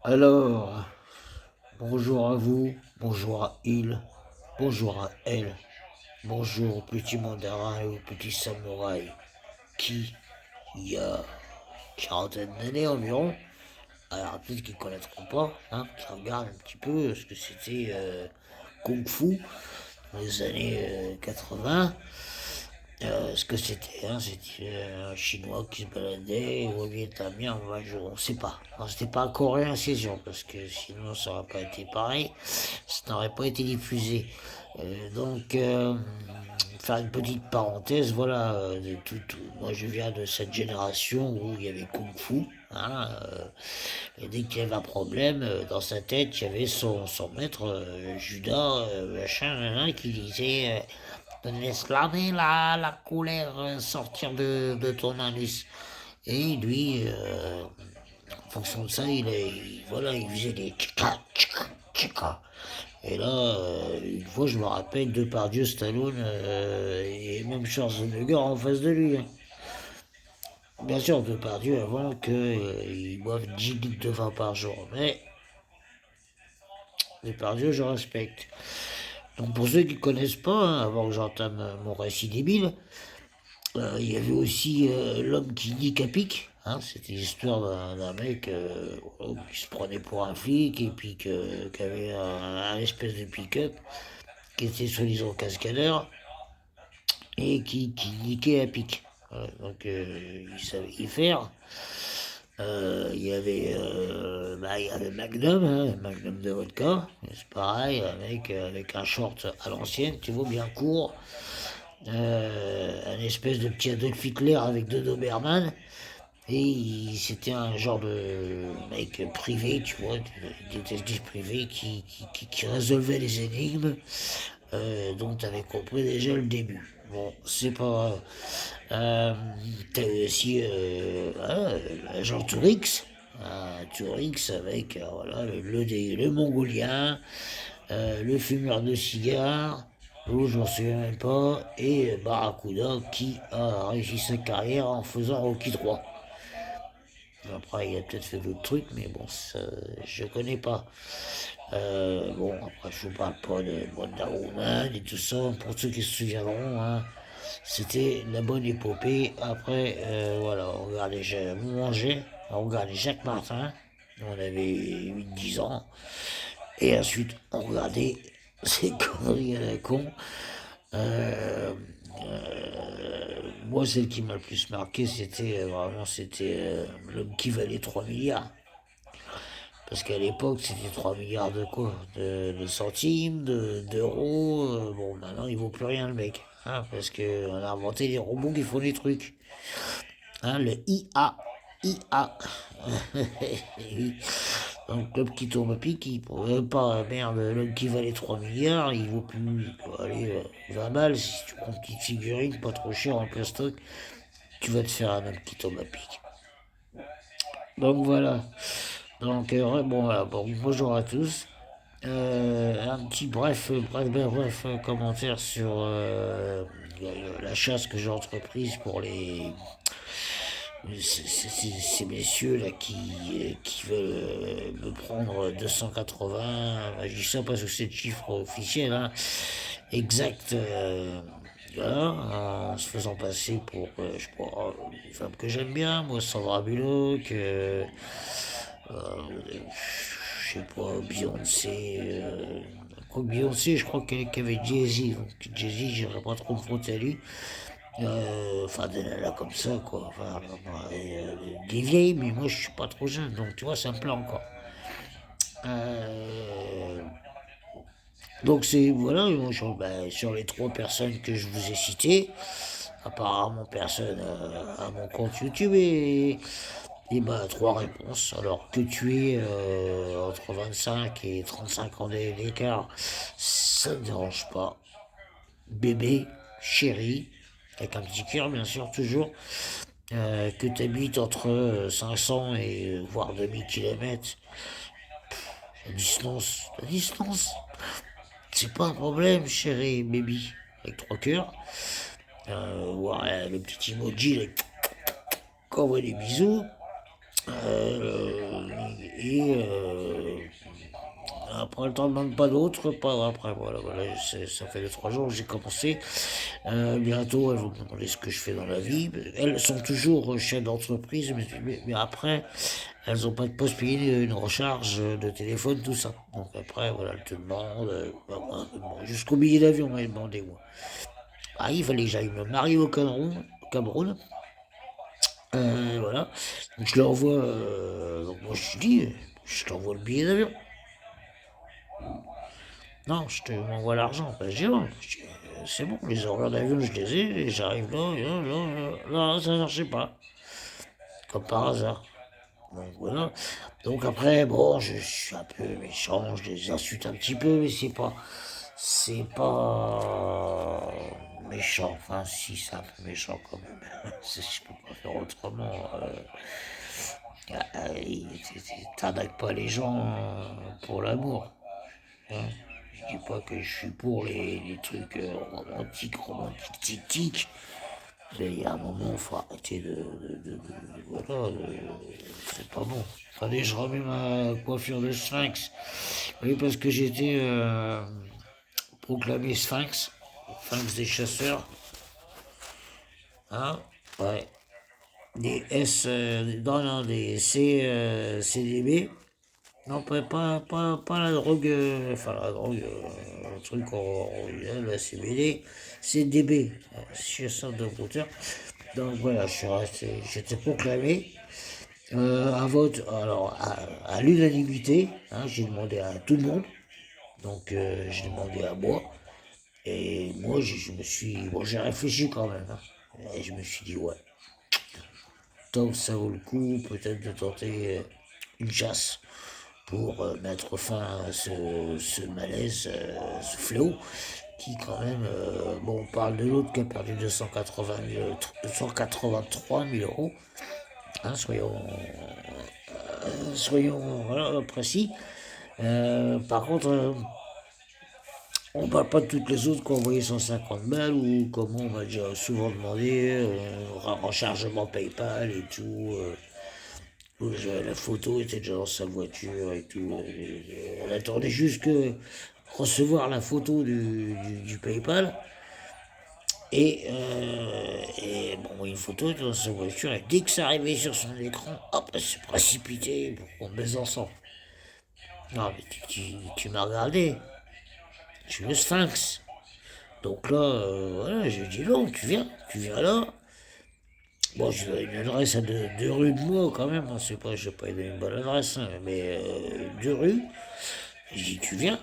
Alors, bonjour à vous, bonjour à il, bonjour à elle, bonjour au petit mandarin et au petit samouraï qui, il y a quarantaine d'années environ, alors peut-être qu'ils ne connaîtront pas, qui regardent un petit peu ce que c'était Kung Fu dans les années 80. Ce que c'était, c'était un Chinois qui se baladait, ou un Vietnamien, on ne sait pas. Non, c'était pas un Coréen, c'est sûr, parce que sinon ça n'aurait pas été pareil, ça n'aurait pas été diffusé. Faire une petite parenthèse, voilà, moi je viens de cette génération où il y avait Kung Fu, et dès qu'il y avait un problème, dans sa tête, il y avait son maître, Judas, qui disait laisse la colère sortir de ton anus. Et lui, en fonction de ça, voilà, il faisait des tchika, tchika, tchika. Et là, une fois, je me rappelle, Depardieu, Stallone et même Schwarzenegger en face de lui, hein. Bien sûr, Depardieu avant qu'il boive 10 litres de vin par jour, mais Depardieu, je respecte. Donc pour ceux qui ne connaissent pas, avant que j'entame mon récit débile, il y avait aussi l'homme qui nique à pic. C'était l'histoire d'un mec qui se prenait pour un flic et puis qui avait un espèce de pick-up qui était soi-disant cascadeur et qui niquait à pic. Voilà, donc il savait y faire. Il y avait Magnum, Magnum de vodka. C'est pareil, un mec avec un short à l'ancienne, tu vois, bien court. Un espèce de petit Adolf Hitler avec deux Doberman. C'était un genre de mec privé, tu vois, des détective privé qui résolvait les énigmes, dont tu avais compris déjà le début. Bon, c'est pas grave. T'avais aussi l'agent Tourix, Tourix avec voilà, le Mongolien, le fumeur de cigares, l'autre je m'en souviens même pas, et Barracuda qui a réussi sa carrière en faisant Rocky 3. Après, il a peut-être fait d'autres trucs, mais bon, ça, je connais pas. Bon, après, je vous parle pas de Wonder Woman et tout ça. Pour ceux qui se souviendront, c'était la bonne épopée. Après, voilà, on regardait, on mangeait, on regardait Jacques Martin. On avait 8 10 ans. Et ensuite, on regardait ces conneries à la con. Euh, Moi, celle qui m'a le plus marqué, c'était l'homme qui valait 3 milliards. Parce qu'à l'époque, c'était 3 milliards de quoi? De centimes, d'euros. Bon, maintenant, il vaut plus rien, le mec. Parce qu'on a inventé des robots qui font des trucs. Le IA. IA. Donc, l'homme qui tombe à pic, il pourrait pas, merde, l'homme qui valait 3 milliards, il vaut plus, allez, 20 balles. Si tu prends une petite figurine, pas trop cher en plastoc, tu vas te faire un homme qui tombe à pic. Donc, voilà. Donc, bon, voilà, bon, bonjour à tous. Un petit bref commentaire sur la chasse que j'ai entreprise pour ces messieurs là qui veulent me prendre 280. Je dis ça parce que c'est le chiffre officiel, exact. Voilà, en se faisant passer pour, je sais pas, une femme que j'aime bien, moi, Sandra Bullock, je sais pas, Beyoncé, quoi, Beyoncé, je crois qu'elle avait Jay-Z, donc Jay-Z, j'irais pas trop me frotter à lui. Enfin, des nanas comme ça, quoi. Enfin, des vieilles, mais moi, je suis pas trop jeune, donc tu vois, ça me plaît encore. Euh, donc, c'est, voilà, moi, sur les 3 personnes que je vous ai citées, apparemment, personne à mon compte YouTube et bah, 3 réponses. Alors que tu es entre 25 et 35 ans d'écart, ça ne dérange pas. Bébé, chéri, avec un petit cœur, bien sûr, toujours. Que tu habites entre 500 et voire 2000 kilomètres, la distance, c'est pas un problème, chéri, baby, avec 3 cœurs. Ouais, le petit emoji, là, qui envoie des bisous. Et après, le temps ne demande pas d'autres. Pas après, voilà, ça fait 2, 3 jours que j'ai commencé. Bientôt, elles vont me demander ce que je fais dans la vie. Elles sont toujours chefs d'entreprise, mais après, elles n'ont pas de poste payé, une recharge de téléphone, tout ça. Donc après, voilà, elles te demandent. Bon, jusqu'au billet d'avion, elles m'ont demandé, moi. Ah, il fallait que j'aille me marier au Cameroun. Voilà. Donc je leur envoie. Donc moi je dis, je t'envoie le billet d'avion. Non, je te m'envoie l'argent. Ben, je dis non. Je dis, c'est bon, les horaires d'avion, je les ai, et j'arrive là, et là, ça ne marchait pas. Comme par hasard. Donc voilà. Donc après, bon, je suis un peu méchant, je les insulte un petit peu, mais c'est pas méchant. Enfin, si, c'est un peu méchant quand même. Je peux pas faire autrement. T'arnaques pas les gens pour l'amour. Hein. Je dis pas que je suis pour les trucs romantiques. Mais il y a un moment, il faut arrêter voilà, c'est pas bon. Fallait que je remets ma coiffure de sphinx. Oui, parce que j'étais proclamé sphinx des chasseurs. Hein? Ouais. Des non, des CDB. Non, pas la drogue, enfin la drogue, le truc, la CBD, CDB, chasseur de brouteur. Donc voilà, j'étais proclamé un vote, alors à l'unanimité, hein, j'ai demandé à tout le monde, donc j'ai demandé à moi, et moi je me suis, bon j'ai réfléchi quand même, hein, et je me suis dit ouais, donc ça vaut le coup peut-être de tenter une chasse pour mettre fin à ce malaise, ce fléau, qui quand même, bon, on parle de l'autre qui a perdu 283 000 euros, hein, soyons voilà, précis. Par contre, on parle pas de toutes les autres qui ont envoyé 150 balles ou comme on m'a déjà souvent demandé, rechargement PayPal et tout. La photo était déjà dans sa voiture et tout. On attendait juste que recevoir la photo du PayPal. Et bon, une photo était dans sa voiture. Et dès que ça arrivait sur son écran, hop, elle s'est précipitée pour qu'on baise ensemble. Non, mais tu m'as regardé. Je suis le sphinx. Donc là, voilà, j'ai dit non, tu viens là. Bon, je donne une adresse à 2 rues de moi quand même, hein, c'est pas, je vais pas lui donner une bonne adresse, hein, mais 2 rues. Je dis, tu viens,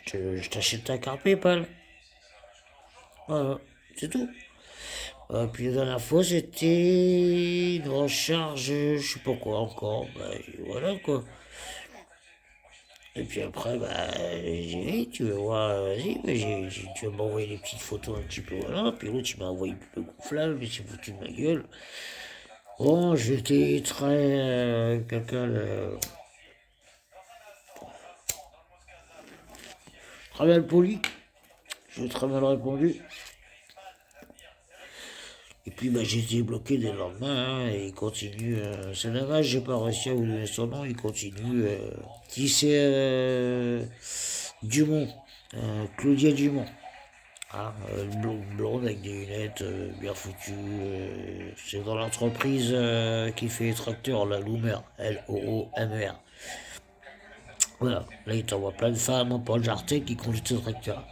je t'achète ta carte PayPal. Voilà, c'est tout. Puis la dernière fois, c'était une recharge, je sais pas quoi encore. Bah, voilà quoi. Et puis après, bah, j'ai dit, hey, tu veux voir, vas-y, bah, tu vas m'envoyer des petites photos un petit peu, voilà. Puis l'autre, il m'a envoyé une peu gonflable, mais c'est foutu de ma gueule. Bon, j'étais très quelqu'un de très mal poli. J'ai très mal répondu. Et puis bah, j'ai été bloqué dès le lendemain, hein, et il continue. C'est dommage, j'ai pas réussi à vous donner son nom, il continue. Qui c'est Dumont, Claudia Dumont. Hein, blonde avec des lunettes bien foutues. C'est dans l'entreprise qui fait les tracteurs, la Loomer, Loomer. Voilà, là il t'envoie plein de femmes en Paul Jartet qui conduisent ce tracteur.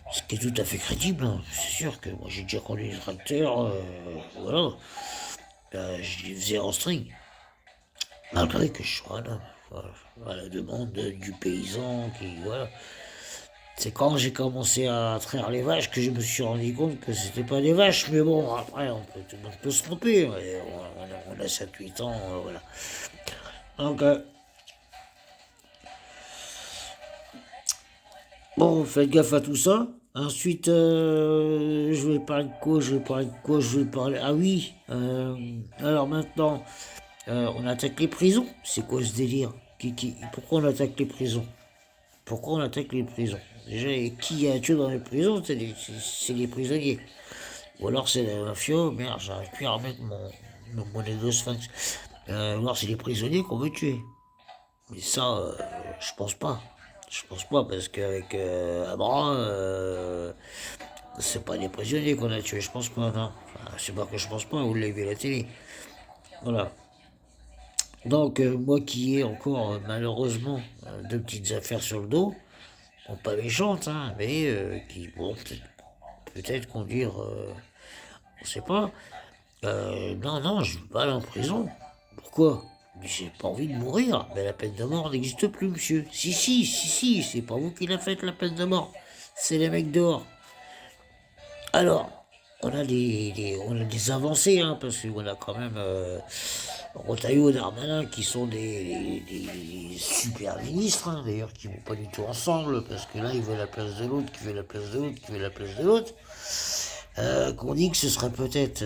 Ce qui est tout à fait crédible, hein. C'est sûr que moi j'ai déjà conduit des tracteurs, voilà. Je les faisais en string, malgré que je sois là, voilà, à la demande du paysan qui, voilà. C'est quand j'ai commencé à traire les vaches que je me suis rendu compte que c'était pas des vaches, mais bon, après, tout le monde peut se tromper, on a 7, 8 ans, voilà. Donc, bon, faites gaffe à tout ça. Ensuite, je vais parler de quoi? Je vais parler de quoi? Je vais parler. Ah oui. Alors maintenant, on attaque les prisons. C'est quoi ce délire? Pourquoi on attaque les prisons? Pourquoi on attaque les prisons? Déjà, qui a tué dans les prisons? C'est les prisonniers. Ou alors c'est la mafia. Merde, j'arrive plus à remettre mon nez de sphinx. Ou alors c'est les prisonniers qu'on veut tuer. Mais ça, je pense pas. Je pense pas parce qu'avec Abra, c'est pas des prisonniers qu'on a tués, je pense pas, non. Enfin, c'est pas que je pense pas, vous l'avez vu à la télé. Voilà. Donc, moi qui ai encore, malheureusement, deux petites affaires sur le dos, bon, pas méchantes, hein, mais qui, bon, peut-être conduire, on sait pas. Non, non, je vais pas aller en prison. Pourquoi? Mais j'ai pas envie de mourir. Mais la peine de mort n'existe plus, monsieur. Si, si, si, si, c'est pas vous qui la faites, la peine de mort. C'est les mecs dehors. Alors, on a des avancées, hein, parce qu'on a quand même Retailleau et Darmanin qui sont des super ministres, hein, d'ailleurs, qui vont pas du tout ensemble, parce que là, ils veulent la place de l'autre, qui veut la place de l'autre, qui veut la place de l'autre. Qu'on dit que ce serait peut-être,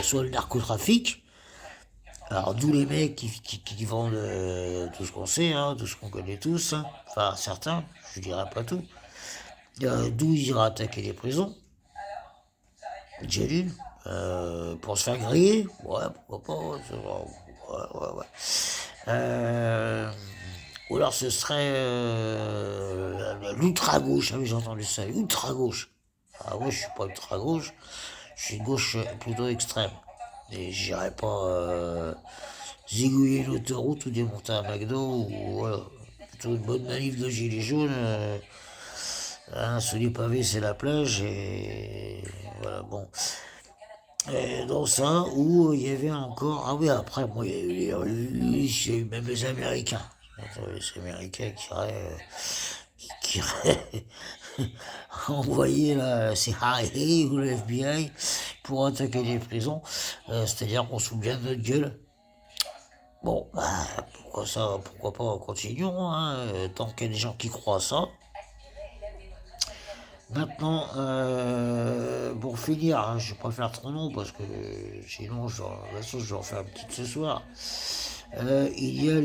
soit le narcotrafic, alors d'où les mecs qui vendent tout ce qu'on sait, hein, tout ce qu'on connaît tous, hein, enfin certains, je dirais pas tout, d'où ils iraient attaquer les prisons, déjà d'une, pour se faire griller, ouais, pourquoi pas, ouais. Euh, ou alors ce serait l'ultra-gauche, ah oui j'ai entendu ça, l'ultra-gauche. Ah ouais, je suis pas ultra-gauche, je suis gauche plutôt extrême. Et j'irai pas zigouiller une autoroute ou démonter un McDo ou voilà. Plutôt une bonne manif de gilets jaunes. Hein, sous les pavés, c'est la plage et voilà, bon. Et dans ça, où il y avait encore. Ah oui, après, moi, il y a eu les Russes, il y a eu même les Américains. Les Américains qui iraient envoyer la CIA ou le FBI pour attaquer les prisons. C'est-à-dire qu'on se fout bien de notre gueule. Bon, bah, pourquoi ça, pourquoi pas, continuons, hein, tant qu'il y a des gens qui croient à ça. Maintenant, pour finir, hein, je vais pas faire trop long parce que sinon, de toute façon, je vais en faire une petite ce soir. Il y a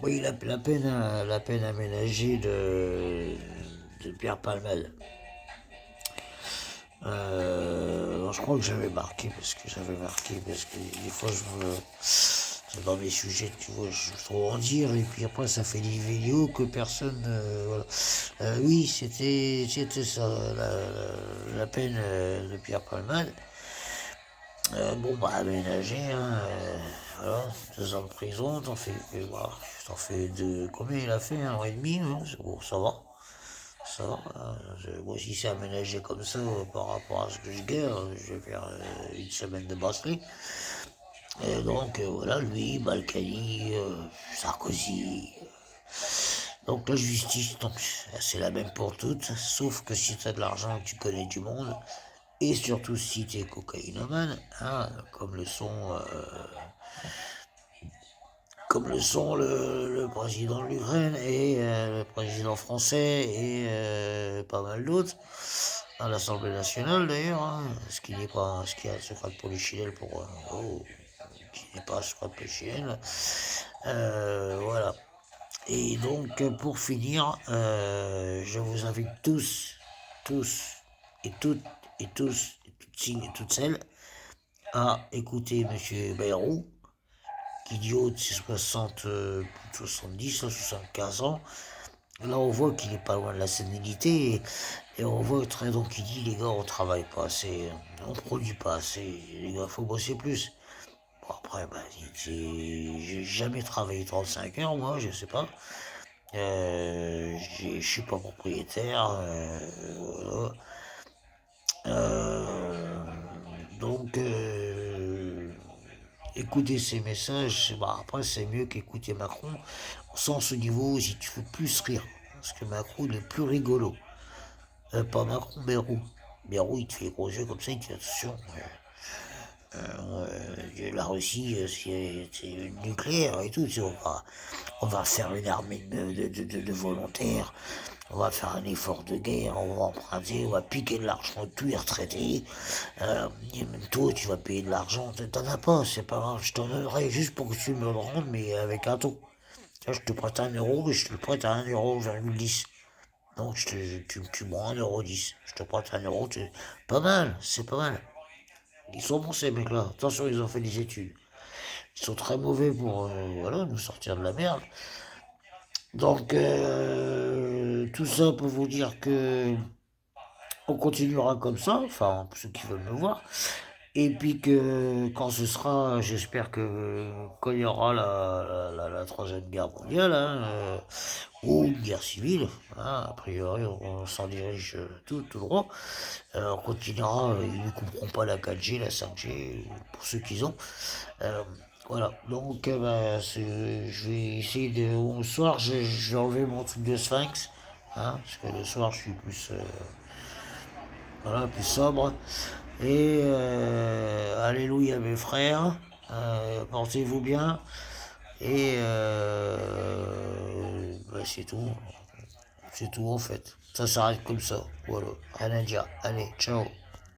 oui, la peine aménagée de Pierre Palmade. Je crois que j'avais marqué parce que des fois dans mes sujets, tu vois, je trop en dire et puis après ça fait des vidéos que personne, voilà. Oui, c'était ça, la peine de Pierre Palmade. Bon bah aménagé, hein, voilà, 2 ans de prison, voilà, t'en fais deux, combien il a fait, 1 an et demi, hein, bon, ça va. Ça, moi, si c'est aménagé comme ça par rapport à ce que je gagne, je vais faire 1 semaine de brasserie. Et donc, voilà, lui, Balkany, Sarkozy. Donc, la justice, donc, c'est la même pour toutes, sauf que si tu as de l'argent, tu connais du monde, et surtout si tu es cocaïnomane, hein, comme le sont le président de l'Ukraine et le président français et pas mal d'autres, à l'Assemblée nationale d'ailleurs, hein, ce qui n'est pas ce qui est un secret de polichinelle pour qui n'est pas un secret de polichinelle. Voilà. Et donc pour finir, je vous invite tous et toutes et tous et toutes celles à écouter Monsieur Bayrou qui dit haut de ses 70, 75 ans. Là, on voit qu'il n'est pas loin de la sénilité et on voit très donc il dit les gars, on travaille pas assez, on produit pas assez, les gars, faut bosser plus. Bon, après, bah, j'ai jamais travaillé 35 heures, moi, je sais pas. Je suis pas propriétaire, voilà. Euh, donc, écouter ces messages, bah après c'est mieux qu'écouter Macron, au sens au niveau si tu veux plus rire, parce que Macron il est plus rigolo. Pas Macron, Bayrou. Bayrou il te fait les gros yeux comme ça, il te dit attention, la Russie c'est nucléaire et tout, on va faire une armée de volontaires, on va faire un effort de guerre, on va emprunter, on va piquer de l'argent de tous les retraités. Et même toi, tu vas payer de l'argent. T'en as pas, c'est pas grave. Je t'en donnerai juste pour que tu me le rendes, mais avec un taux. Je te prête 1 euro, et je te le prête à 1,10 €. Donc, tu me rends 1,10 €. Je te prête 1 euro. Pas mal, c'est pas mal. Ils sont bons ces mecs-là. Attention, ils ont fait des études. Ils sont très mauvais pour voilà, nous sortir de la merde. Donc, tout ça pour vous dire que on continuera comme ça, enfin, pour ceux qui veulent me voir. Et puis que quand ce sera, j'espère que quand il y aura la Troisième Guerre mondiale, hein, ou une guerre civile, hein, a priori on s'en dirige tout droit, on continuera, ils ne couperont pas la 4G, la 5G, pour ceux qu'ils ont. Euh, voilà, donc bah, je vais essayer de... Au soir, je vais enlever mon truc de sphinx, hein, parce que le soir je suis plus, voilà, plus sobre. Et alléluia mes frères, portez-vous bien. Et bah, c'est tout en fait. Ça s'arrête comme ça. Voilà, rien à dire. Allez, ciao.